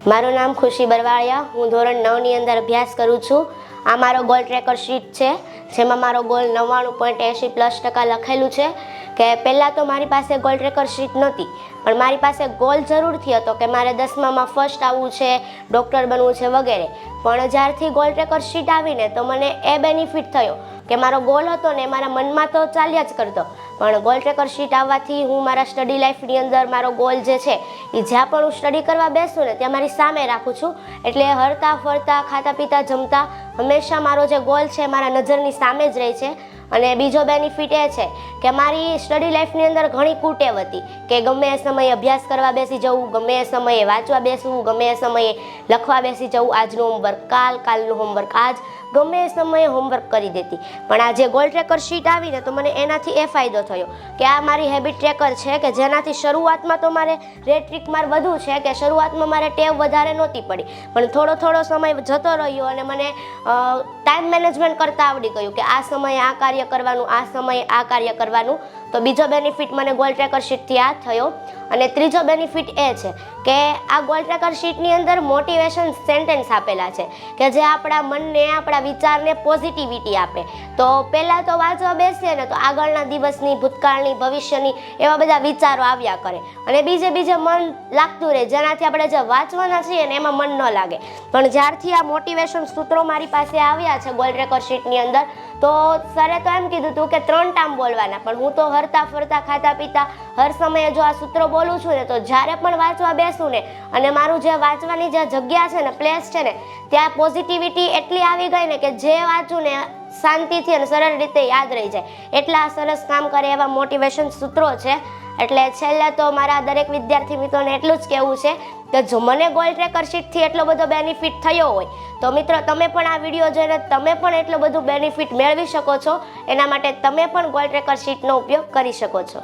મારું નામ ખુશી બરવાળિયા, હું ધોરણ 9 ની અંદર અભ્યાસ કરું છું। આ મારો ગોલ ટ્રેકર શીટ છે, જેમાં મારો ગોલ 99.80+ લખેલું છે કે પહેલાં તો મારી પાસે ગોલ ટ્રેકર શીટ નહોતી, પણ મારી પાસે ગોલ જરૂરથી હતો કે મારે 10મામાં ફર્સ્ટ આવવું છે, ડૉક્ટર બનવું છે વગેરે। પણ જ્યારથી ગોલ ટ્રેકર શીટ આવીને તો મને એ બેનિફિટ થયો કે મારો ગોલ હતો ને મારા મનમાં તો ચાલ્યા જ કરતો, પણ ગોલ ટ્રેકર શીટ આવવાથી હું મારા સ્ટડી લાઈફની અંદર મારો ગોલ જે છે એ જ્યાં પણ હું સ્ટડી કરવા બેસું ને ત્યાં મારી સામે રાખું છું। એટલે હરતા ફરતા ખાતા પીતા જમતા હંમેશા મારો જે ગોલ છે મારા નજરની સામે જ રહે છે। અને બીજો બેનિફિટ એ છે કે મારી સ્ટડી લાઈફની અંદર ઘણી કુટેવ હતી કે ગમે એ સમયે અભ્યાસ કરવા બેસી જવું, ગમે એ સમયે વાંચવા બેસવું, ગમે એ સમયે લખવા બેસી જવું, આજનું હોમવર્ક કાલનું હોમવર્ક આજ, ગમે એ સમયે હોમવર્ક કરી દેતી। પણ આ જે ગોલ ટ્રેકર શીટ આવીને તો મને એનાથી એ ફાયદો થયો કે આ મારી હેબિટ ટ્રેકર છે કે જેનાથી શરૂઆતમાં તો મારે રેડ ટ્રીક માર વધુ છે કે શરૂઆતમાં મારે ટેવ વધારે નહોતી પડી, પણ થોડો સમય જતો રહ્યો અને મને ટાઈમ મેનેજમેન્ટ કરતાં આવડી ગયું કે આ સમયે આ કાર્ય કરવાનું, આ સમયે આ કાર્ય કરવાનું। તો બીજો બેનિફિટ મને ગોલ ટ્રેકર શીટથી આ થયો। અને ત્રીજો બેનિફિટ એ છે કે આ ગોલ ટ્રેકર શીટની અંદર મોટિવેશન સેન્ટેન્સ આપેલા છે કે જે આપણા મનને, આપણા વિચારને પોઝિટિવિટી આપે। તો પહેલાં તો વાંચવા બેસીએ ને તો આગળના દિવસની, ભૂતકાળની, ભવિષ્યની એવા બધા વિચારો આવ્યા કરે અને બીજે મન લાગતું રહે, જેનાથી આપણે જે વાંચવાના છીએ ને એમાં મન ન લાગે। પણ જ્યારથી આ મોટિવેશન સૂત્રો મારી પાસે આવ્યા છે ગોલ ટ્રેકર શીટની અંદર, તો સરે તો એમ કીધું હતું કે 3 ટાઈમ બોલવાના, પણ હું તો હરતા ફરતા ખાતા પીતા હર સમયે જો આ સૂત્રો બોલું છું ને તો જ્યારે પણ વાંચવા બેસું ને અને મારું જે વાંચવાની જે જગ્યા છે ને, પ્લેસ છે ને, ત્યાં પોઝિટિવિટી એટલી આવી ગઈ ને કે જે વાંચું ને શાંતિથી અને સરળ રીતે યાદ રહી જાય, એટલા સરસ કામ કરે એવા મોટિવેશન સૂત્રો છે। એટલે છેલ્લે તો મારા દરેક વિદ્યાર્થી મિત્રોને એટલું જ કહેવું છે કે જો મને ગોલ ટ્રેકર શીટથી એટલો બધો બેનિફિટ થયો હોય તો મિત્રો તમે પણ આ વિડીયો જોઈને તમે પણ એટલો બધું બેનિફિટ મેળવી શકો છો। એના માટે તમે પણ ગોલ ટ્રેકર શીટનો ઉપયોગ કરી શકો છો।